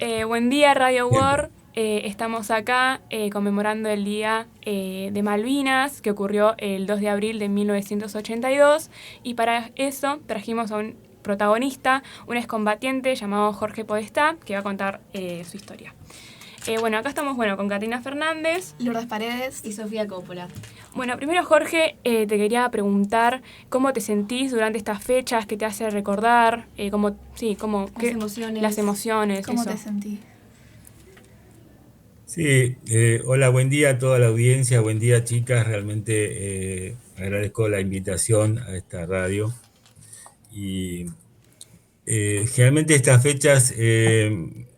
Buen día, Radio Bien. World. Estamos acá conmemorando el Día de Malvinas, que ocurrió el 2 de abril de 1982. Y para eso trajimos a un protagonista, un excombatiente llamado Jorge Podestá, que va a contar su historia. Bueno, acá estamos con Catrina Fernández, Lourdes Paredes y Sofía Coppola. Bueno, primero Jorge, te quería preguntar cómo te sentís durante estas fechas, qué te hace recordar, las emociones, ¿Cómo eso. te sentís? Sí, hola, buen día a toda la audiencia, buen día chicas, realmente agradezco la invitación a esta radio y generalmente estas fechas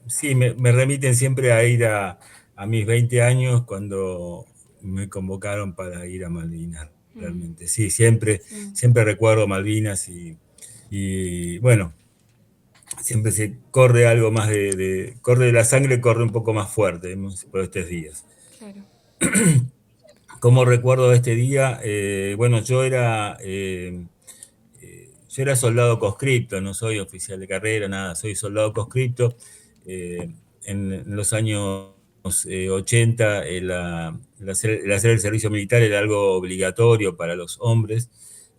sí me remiten siempre a ir a mis 20 años cuando me convocaron para ir a Malvinas, realmente. Sí, siempre recuerdo Malvinas y bueno. Siempre se corre algo más corre la sangre, corre un poco más fuerte por estos días. Claro. ¿Cómo recuerdo este día? Bueno, yo era soldado conscripto, no soy oficial de carrera, nada, soy soldado conscripto. Eh, en los años 80, el hacer el servicio militar era algo obligatorio para los hombres.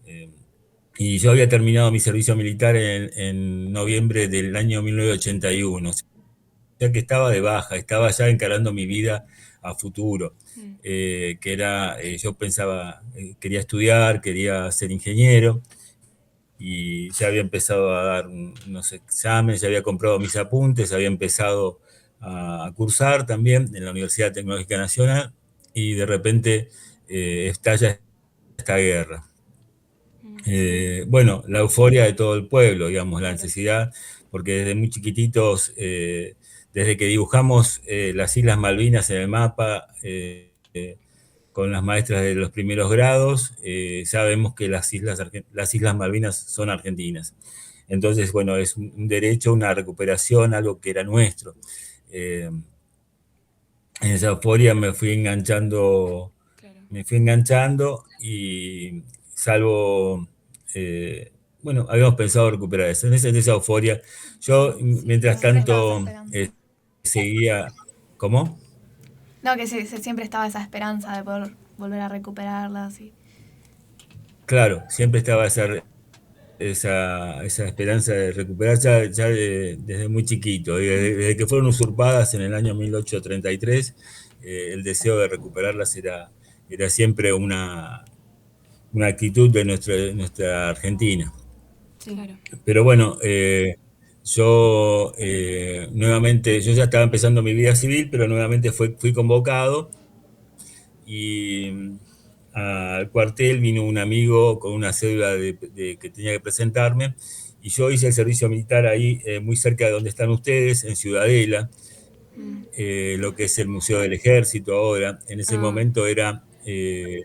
Eh, y yo había terminado mi servicio militar en noviembre del año 1981, o sea que estaba de baja, estaba ya encarando mi vida a futuro, yo pensaba, quería estudiar, quería ser ingeniero, y ya había empezado a dar unos exámenes, ya había comprado mis apuntes, había empezado a cursar también en la Universidad Tecnológica Nacional, y de repente estalla esta guerra. Bueno, la euforia de todo el pueblo, digamos, la necesidad, porque desde muy chiquititos, desde que dibujamos las Islas Malvinas en el mapa, con las maestras de los primeros grados, sabemos que las Islas Malvinas son argentinas. Entonces, bueno, es un derecho, una recuperación, algo que era nuestro. Eh, en esa euforia me fui enganchando y salvo, bueno, habíamos pensado recuperar eso. En esa euforia, yo Sí, mientras siempre estaba esa tanto esperanza. seguía, ¿cómo? No, que siempre estaba esa esperanza de poder volver a recuperarla, así. Claro, siempre estaba esa esperanza de recuperar desde muy chiquito, y desde que fueron usurpadas en el año 1833, el deseo de recuperarlas era siempre una actitud de nuestra Argentina. Sí, claro. Pero bueno, nuevamente, yo ya estaba empezando mi vida civil, pero nuevamente fui convocado, y al cuartel vino un amigo con una cédula que tenía que presentarme, y yo hice el servicio militar ahí, muy cerca de donde están ustedes, en Ciudadela, lo que es el Museo del Ejército ahora. En ese momento era Sí.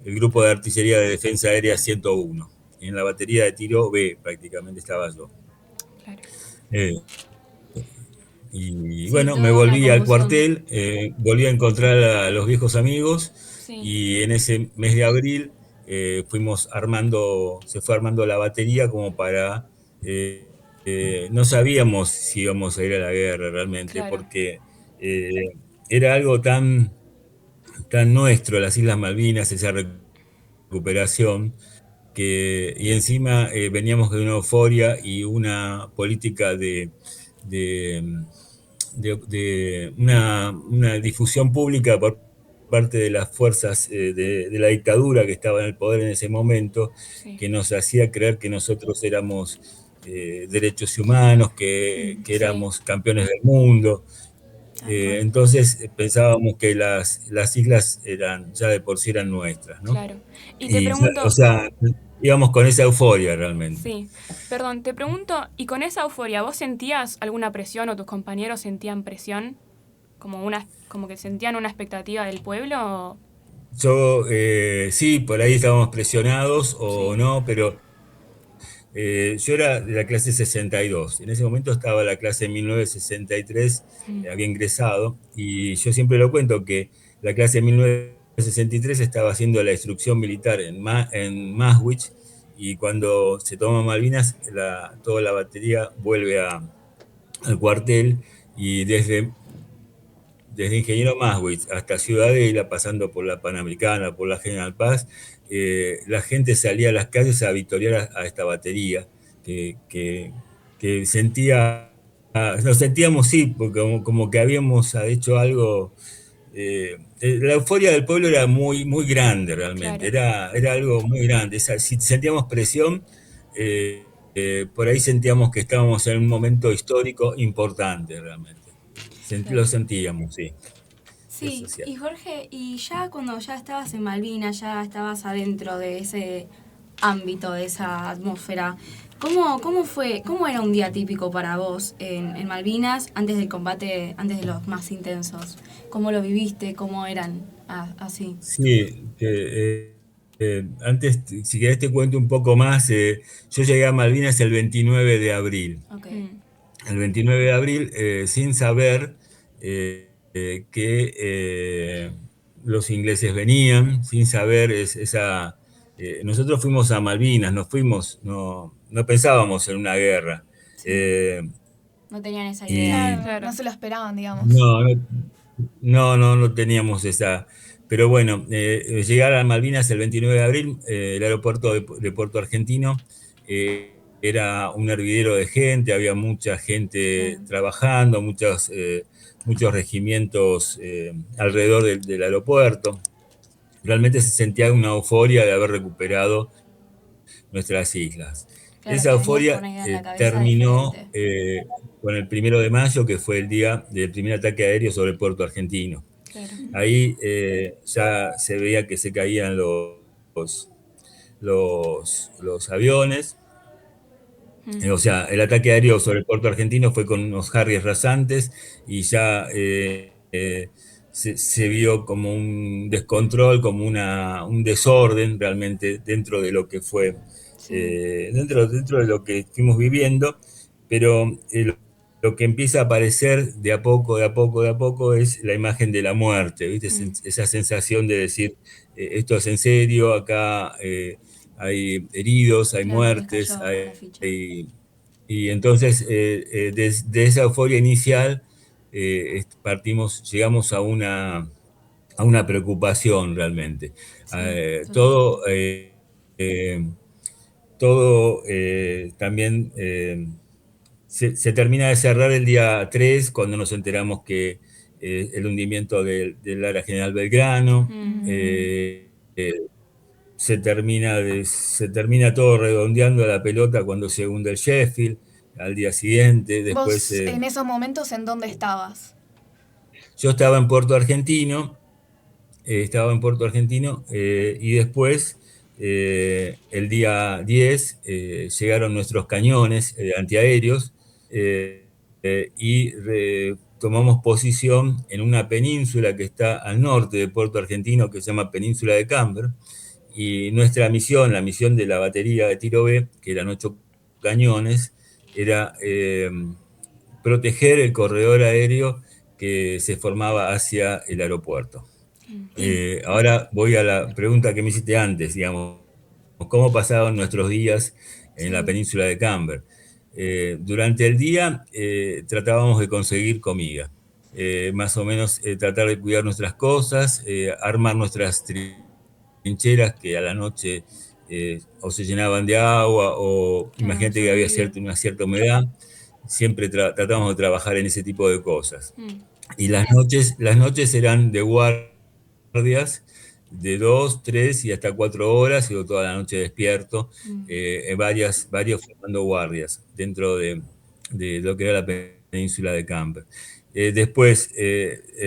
el Grupo de Artillería de Defensa Aérea 101. En la batería de tiro B prácticamente estaba yo. Claro. Eh, y Sí, bueno, me toda una volví al conmoción. cuartel, volví a encontrar a los viejos amigos, Sí. y en ese mes de abril se fue armando la batería como para... no sabíamos si íbamos a ir a la guerra realmente, Claro. porque eh, era algo tan nuestro, las Islas Malvinas, esa recuperación, y encima veníamos de una euforia y una política de, una difusión pública por parte de las fuerzas de la dictadura que estaba en el poder en ese momento, Sí. que nos hacía creer que nosotros éramos derechos humanos, que Sí. éramos campeones del mundo. Tal cual. Entonces pensábamos que las islas ya de por sí eran nuestras, ¿no? Claro. Y te Y, o pregunto, sea, íbamos con esa euforia realmente. sí, perdón, te pregunto, ¿y con esa euforia vos sentías alguna presión o tus compañeros sentían presión? Como que sentían una expectativa del pueblo. Sí, por ahí estábamos presionados o Sí. no, pero yo era de la clase 62. En ese momento estaba la clase 1963, había ingresado, y yo siempre lo cuento que la clase 1963 estaba haciendo la instrucción militar en Maswich, y cuando se toma Malvinas, toda la batería vuelve al cuartel, y desde Ingeniero Maswitz hasta Ciudadela, pasando por la Panamericana, por la General Paz, la gente salía a las calles a victoriar a esta batería, que sentía, nos sentíamos, sí, porque como que habíamos hecho algo. La euforia del pueblo era muy, muy grande realmente, Claro. era algo muy grande. Si sentíamos presión, por ahí sentíamos que estábamos en un momento histórico importante realmente. Lo Claro. sentíamos, sí, eso Sí, es y cierto. Jorge, y ya cuando ya estabas en Malvinas, ya estabas adentro de ese ámbito, de esa atmósfera, ¿cómo fue, cómo era un día típico para vos en Malvinas antes del combate, antes de los más intensos? ¿Cómo lo viviste? ¿Cómo eran así? Sí, antes, si querés te cuento un poco más, yo llegué a Malvinas el 29 de abril. Ok. Mm. El 29 de abril, sin saber que los ingleses venían, sin saber nosotros fuimos a Malvinas, no pensábamos en una guerra. Sí, Eh, no tenían esa idea. y Claro, Claro. no se lo esperaban, digamos. no, no teníamos esa. Pero bueno, llegar a Malvinas el 29 de abril, el aeropuerto de Puerto Argentino era un hervidero de gente, había mucha gente Claro. trabajando, muchos regimientos alrededor del aeropuerto. Realmente se sentía una euforia de haber recuperado nuestras islas. Claro, Esa te venías con euforia una idea en la cabeza terminó diferente. con el 1 de mayo, que fue el día del primer ataque aéreo sobre Puerto Argentino. Claro. Ahí ya se veía que se caían los aviones. Mm. O sea, el ataque aéreo sobre Puerto Argentino fue con unos Harriers rasantes y ya se vio como un descontrol, como un desorden realmente dentro de lo que fue, Sí. dentro de lo que fuimos viviendo, pero lo que empieza a aparecer de a poco, de a poco, de a poco es la imagen de la muerte, ¿viste? Mm. Esa sensación de decir, esto es en serio, acá hay heridos, hay Claro, les muertes, cayó la ficha. y entonces de esa euforia inicial llegamos a una preocupación realmente. Sí, totalmente. Todo, todo también se termina de cerrar el día 3 cuando nos enteramos que el hundimiento del área General Belgrano. Mm. Eh, se termina todo redondeando la pelota cuando se hunde el Sheffield al día siguiente. Después Vos en esos momentos, ¿en dónde estabas? yo estaba en Puerto Argentino, y después el día 10 llegaron nuestros cañones antiaéreos y tomamos posición en una península que está al norte de Puerto Argentino que se llama Península de Camber. Y nuestra misión, la misión de la batería de tiro B, que eran 8 cañones, era proteger el corredor aéreo que se formaba hacia el aeropuerto. Y Ahora voy a la pregunta que me hiciste antes, digamos, ¿cómo pasaban nuestros días en la Sí, península de Camber? Durante el día tratábamos de conseguir comida, más o menos tratar de cuidar nuestras cosas, armar nuestras trincheras que a la noche o se llenaban de agua o Claro, imagínate que había sobrevivir. una cierta humedad. Siempre tratamos de trabajar en ese tipo de cosas. Mm. Y las noches eran de guardias de 2, 3 y hasta 4 horas, y toda la noche despierto, mm, varios formando guardias dentro de lo que era la península de Camper. Después,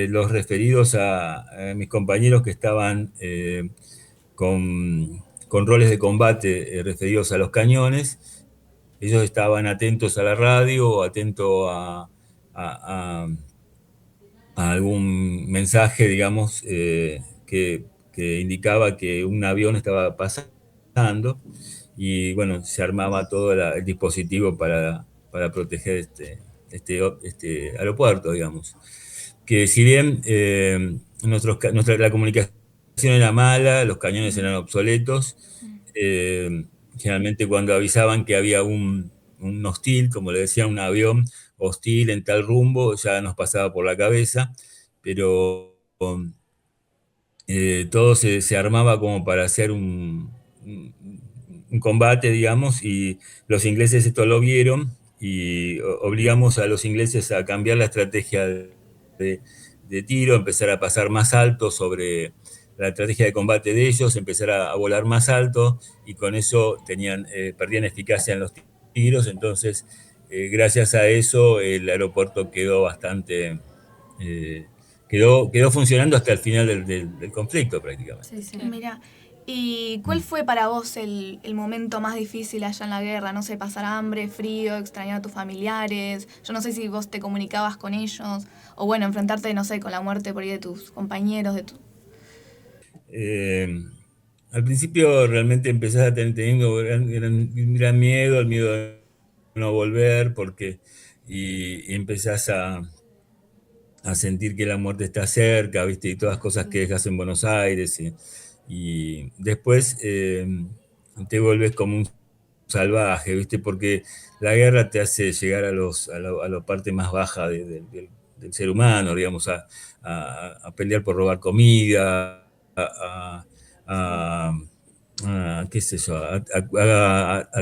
los referidos a mis compañeros que estaban con roles de combate referidos a los cañones, ellos estaban atentos a la radio, atentos a a algún mensaje, digamos, que indicaba que un avión estaba pasando y bueno, se armaba todo el dispositivo para proteger este aeropuerto, digamos. Que si bien la comunicación era mala, los cañones Mm. eran obsoletos, Mm. generalmente cuando avisaban que había un hostil, como le decían, un avión hostil en tal rumbo, ya nos pasaba por la cabeza, pero todo se armaba como para hacer un combate, digamos, y los ingleses esto lo vieron y obligamos a los ingleses a cambiar la estrategia de tiro, empezar a pasar más alto sobre la estrategia de combate de ellos, empezar a volar más alto y con eso perdían eficacia en los tiros, entonces gracias a eso el aeropuerto quedó bastante... quedó funcionando hasta el final del conflicto prácticamente. Sí, sí. Mira, ¿y cuál fue para vos el momento más difícil allá en la guerra? No sé, pasar hambre, frío, extrañar a tus familiares. Yo no sé si vos te comunicabas con ellos. O bueno, enfrentarte, no sé, con la muerte por ahí de tus compañeros, de tu... Al principio realmente empezás a teniendo gran miedo, el miedo de no volver, y empezás a sentir que la muerte está cerca, ¿viste? Y todas las cosas que dejas en Buenos Aires. Y después te vuelves como un salvaje, ¿viste? Porque la guerra te hace llegar a la parte más baja del ser humano, digamos, a pelear por robar comida, a qué sé yo, a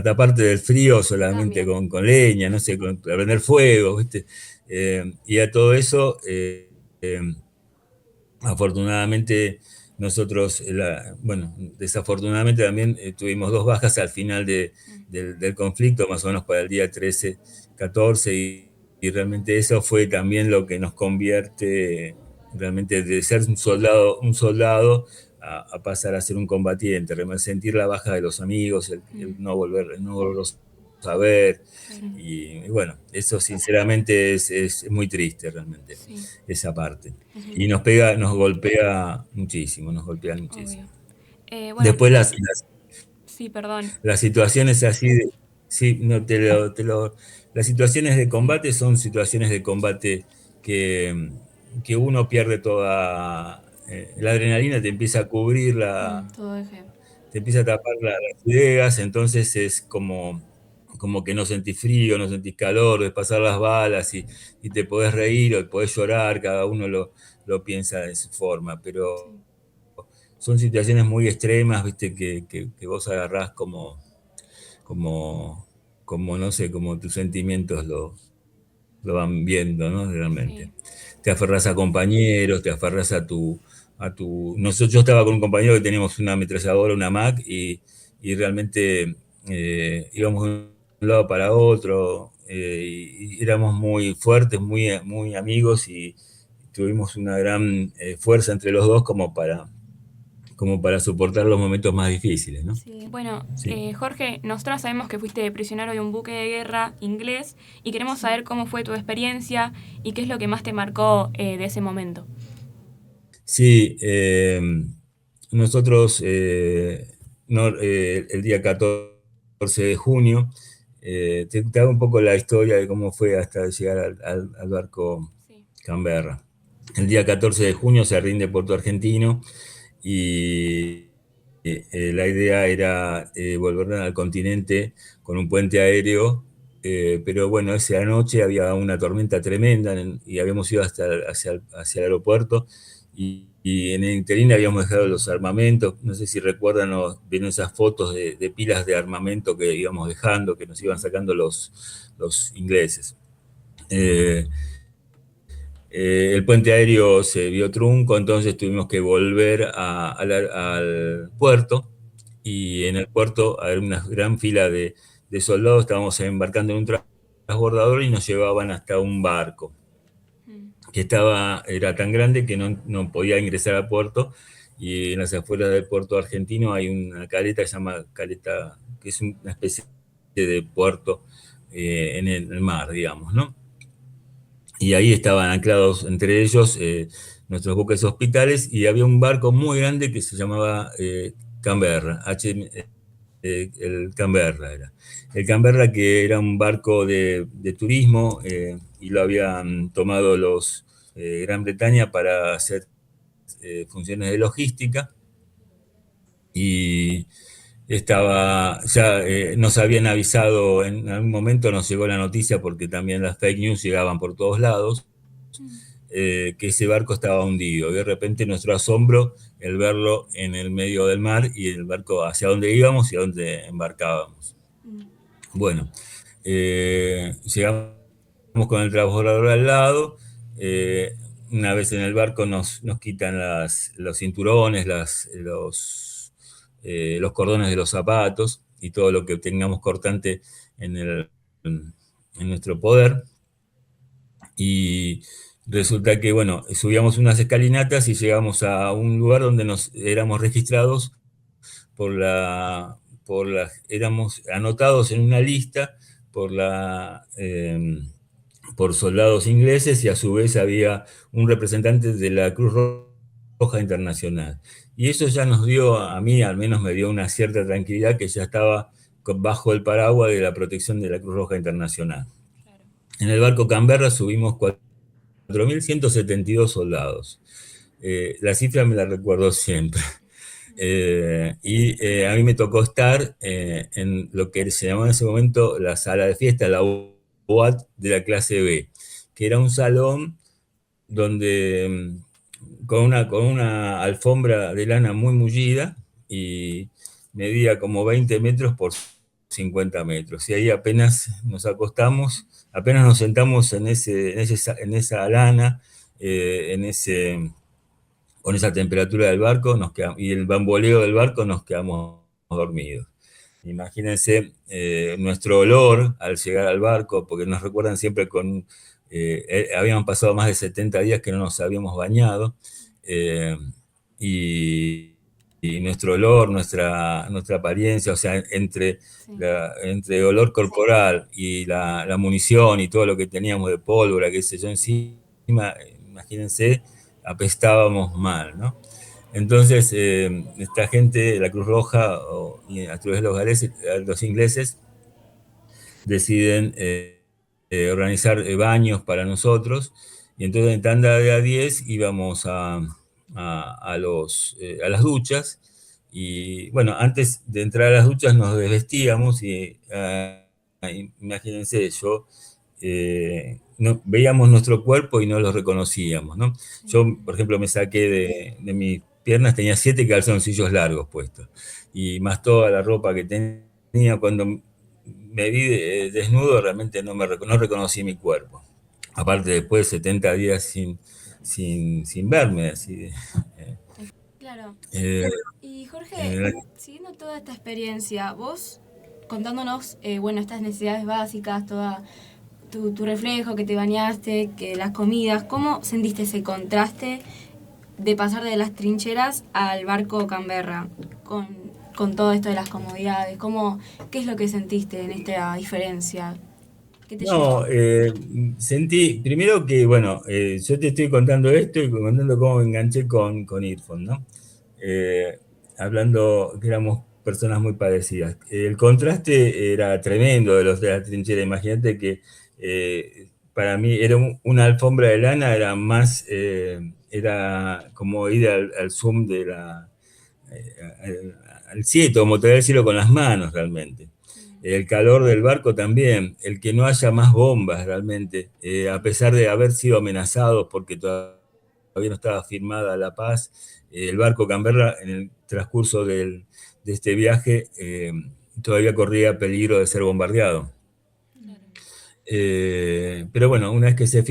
taparte del frío solamente con leña, no sé, a prender fuego, ¿viste? Y a todo eso, afortunadamente nosotros, bueno, desafortunadamente también tuvimos 2 bajas al final del conflicto, más o menos para el día 13, 14, y realmente eso fue también lo que nos convierte realmente de ser un soldado a pasar a ser un combatiente, sentir la baja de los amigos, el no volverlos a ver. Y bueno, eso sinceramente es muy triste realmente, esa parte. Y nos golpea muchísimo, Obvio. Bueno, Después sí, perdón. las situaciones así sí, no, las situaciones de combate son situaciones de combate que uno pierde toda, la adrenalina te empieza a cubrir Todo eje. te empieza a tapar las ideas, entonces es como que no sentís frío, no sentís calor, ves pasar las balas y te podés reír o podés llorar, cada uno lo piensa de su forma, pero son situaciones muy extremas, viste, que vos agarrás como, no sé, como tus sentimientos lo van viendo, ¿no? Realmente. Sí. Te aferrás a compañeros, te aferrás yo estaba con un compañero que teníamos una ametralladora, una Mac, y realmente íbamos de un lado para otro, y éramos muy fuertes, muy amigos, y tuvimos una gran fuerza entre los dos como para soportar los momentos más difíciles, ¿no? Sí. Bueno, Sí. Jorge, nosotros sabemos que fuiste prisionero de un buque de guerra inglés y queremos saber cómo fue tu experiencia y qué es lo que más te marcó de ese momento. Sí, nosotros el día 14 de junio, te hago un poco la historia de cómo fue hasta llegar al barco Canberra. El día 14 de junio se rinde Puerto Argentino y la idea era volver al continente con un puente aéreo, pero bueno, esa noche había una tormenta tremenda y habíamos ido hacia el aeropuerto y en el interín habíamos dejado los armamentos. No sé si recuerdan o vieron esas fotos de pilas de armamento que íbamos dejando, que nos iban sacando los ingleses. El puente aéreo se vio trunco, entonces tuvimos que volver al puerto, y en el puerto había una gran fila de soldados. Estábamos embarcando en un transbordador y nos llevaban hasta un barco que era tan grande que no podía ingresar al puerto, y en las afueras del puerto argentino hay una caleta que se llama caleta, que es una especie de puerto en el mar, digamos, ¿no? Y ahí estaban anclados entre ellos nuestros buques hospitales, y había un barco muy grande que se llamaba Canberra, el Canberra era. El Canberra, que era un barco de turismo, y lo habían tomado los Gran Bretaña para hacer funciones de logística, y ya nos habían avisado, en algún momento nos llegó la noticia porque también las fake news llegaban por todos lados, que ese barco estaba hundido. Y de repente nuestro asombro el verlo en el medio del mar y el barco hacia dónde íbamos y a dónde embarcábamos. Bueno, llegamos con el transbordador al lado. Una vez en el barco nos quitan los cinturones, los cordones de los zapatos y todo lo que tengamos cortante en nuestro poder. Y resulta que, bueno, subíamos unas escalinatas y llegamos a un lugar donde éramos registrados éramos anotados en una lista por soldados ingleses, y a su vez había un representante de la Cruz Roja Internacional. Y eso ya nos dio, a mí al menos me dio una cierta tranquilidad, que ya estaba bajo el paraguas de la protección de la Cruz Roja Internacional. Claro. En el barco Canberra subimos 4.172 soldados. La cifra me la recuerdo siempre. A mí me tocó estar en lo que se llamaba en ese momento la sala de fiesta, la UAT de la clase B, que era un salón donde con una alfombra de lana muy mullida y medía como 20 metros por 50 metros. Y ahí apenas nos acostamos, apenas nos sentamos en esa lana, con esa temperatura del barco y el bamboleo del barco, nos quedamos dormidos. Imagínense nuestro olor al llegar al barco, porque nos recuerdan siempre habíamos pasado más de 70 días que no nos habíamos bañado, y nuestro olor, nuestra apariencia, o sea, entre olor corporal y la munición y todo lo que teníamos de pólvora, qué sé yo, encima, imagínense, apestábamos mal, ¿no? Entonces, esta gente, la Cruz Roja, y a través de los ingleses, deciden organizar baños para nosotros, y entonces en tanda de a 10 íbamos a las duchas, y bueno, antes de entrar a las duchas nos desvestíamos, y imagínense, veíamos nuestro cuerpo y no lo reconocíamos, ¿no? Yo, por ejemplo, me saqué de mis piernas, tenía 7 calzoncillos largos puestos, y más toda la ropa que tenía. Cuando me vi desnudo, realmente no reconocí mi cuerpo. Aparte, después de 70 días sin verme, así. Claro. Y Jorge, siguiendo toda esta experiencia, vos contándonos, estas necesidades básicas, toda tu reflejo, que te bañaste, que las comidas, ¿cómo sentiste ese contraste de pasar de las trincheras al barco Canberra con todo esto de las comodidades? ¿Qué es lo que sentiste en esta diferencia? ¿Qué te llevó? Sentí primero que, bueno, yo te estoy contando esto y contando cómo me enganché con Irfan, ¿no? Hablando que éramos personas muy parecidas. El contraste era tremendo de los de la trinchera. Imagínate que para mí era una alfombra de lana, era como ir al zoom al cielo, como traer el cielo con las manos realmente. El calor del barco también, el que no haya más bombas realmente, a pesar de haber sido amenazados porque todavía no estaba firmada la paz, el barco Canberra en el transcurso de este viaje todavía corría peligro de ser bombardeado. Pero bueno, una vez que se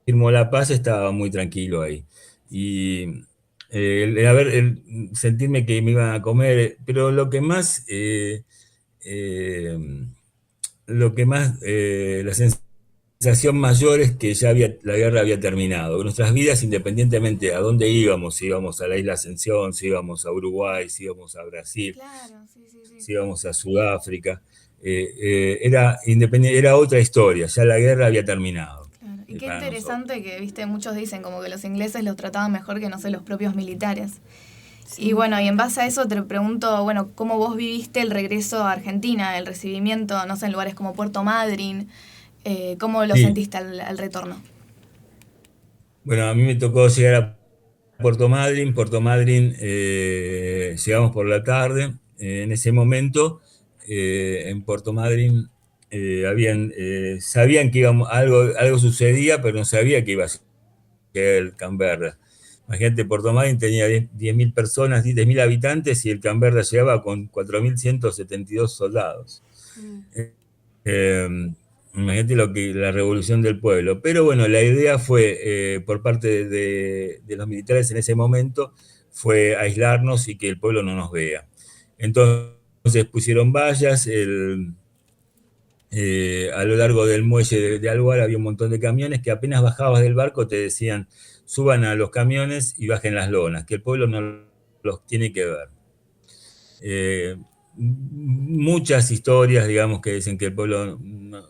firmó la paz, estaba muy tranquilo ahí. Y sentirme que me iban a comer, pero la sensación mayor es que ya la guerra había terminado. Nuestras vidas, independientemente a dónde íbamos, si íbamos a la Isla Ascensión, si íbamos a Uruguay, si íbamos a Brasil, claro, sí. si íbamos a Sudáfrica, era otra historia, ya la guerra había terminado. Claro. Y qué interesante que, viste, muchos dicen como que los ingleses los trataban mejor que, no sé, los propios militares. Sí. Y bueno, y en base a eso te pregunto, bueno, ¿cómo vos viviste el regreso a Argentina, el recibimiento, no sé, en lugares como Puerto Madryn? ¿Cómo lo sentiste al retorno? Bueno, a mí me tocó llegar a Puerto Madryn. Llegamos por la tarde. en ese momento, en Puerto Madryn, sabían que algo sucedía, pero no sabía que iba a ser el Canberra. Imagínate, Puerto Madryn tenía 10.000 personas, 10.000 habitantes, y el Canberra llegaba con 4.172 soldados. Imagínate la revolución del pueblo. Pero bueno, la idea fue, por parte de los militares en ese momento, fue aislarnos y que el pueblo no nos vea. Entonces pusieron vallas, a lo largo del muelle de Alvar había un montón de camiones que apenas bajabas del barco te decían: suban a los camiones y bajen las lonas, que el pueblo no los tiene que ver. Muchas historias, digamos, que dicen que el pueblo,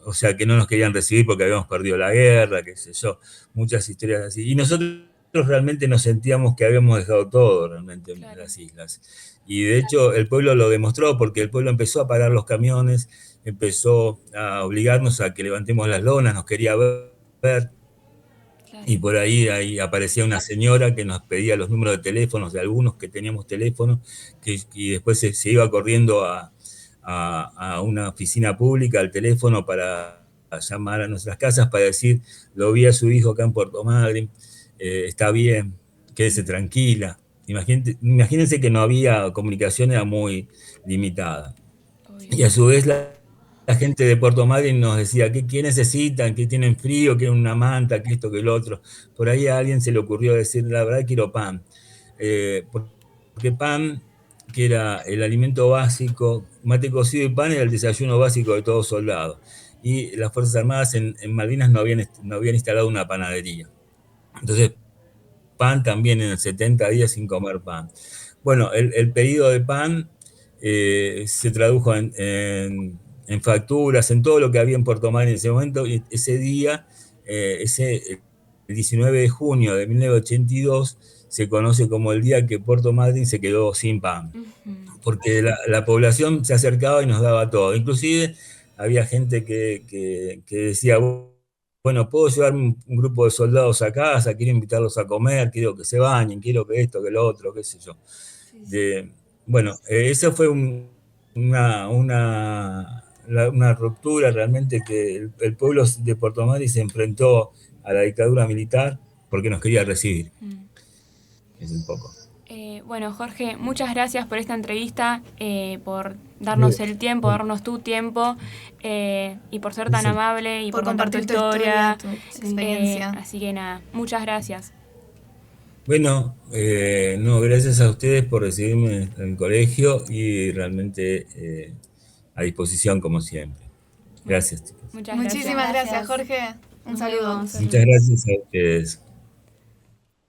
o sea, que no nos querían recibir porque habíamos perdido la guerra, qué sé yo, muchas historias así. Y nosotros realmente nos sentíamos que habíamos dejado todo realmente en las islas. Y de hecho el pueblo lo demostró, porque el pueblo empezó a parar los camiones, empezó a obligarnos a que levantemos las lonas, nos quería ver. Y por ahí aparecía una señora que nos pedía los números de teléfonos de algunos que teníamos teléfono, y después se iba corriendo a una oficina pública, al teléfono, para llamar a nuestras casas para decir: lo vi a su hijo acá en Puerto Madryn, está bien, quédese tranquila. Imagínense que no había comunicación, era muy limitada. Y a su vez la gente de Puerto Madryn nos decía: ¿qué necesitan? ¿Qué tienen frío? ¿Quieren una manta? ¿Qué esto? ¿Qué lo otro? Por ahí a alguien se le ocurrió decir: la verdad quiero pan. Porque pan, que era el alimento básico, mate cocido y pan era el desayuno básico de todo soldado. Y las Fuerzas Armadas en Malvinas no habían instalado una panadería. Entonces, pan también en el 70 días sin comer pan. Bueno, el pedido de pan se tradujo en facturas, en todo lo que había en Puerto Madryn en ese momento. Y ese día, el 19 de junio de 1982, se conoce como el día que Puerto Madryn se quedó sin pan, porque la población se acercaba y nos daba todo. Inclusive había gente que decía: bueno, puedo llevar un grupo de soldados a casa, quiero invitarlos a comer, quiero que se bañen, quiero que esto, que lo otro, qué sé yo. Bueno, esa fue una ruptura realmente, que el pueblo de Puerto Madryn se enfrentó a la dictadura militar porque nos quería recibir. Es un poco. Bueno, Jorge, muchas gracias por esta entrevista, por darnos el tiempo, darnos tu tiempo, y por ser tan amable y por compartir tu historia, tu experiencia. Así que nada, muchas gracias. Bueno, no, gracias a ustedes por recibirme en el colegio, y realmente a disposición como siempre. Gracias, chicos. Muchísimas gracias, Jorge. Un saludo. Muchas gracias a ustedes.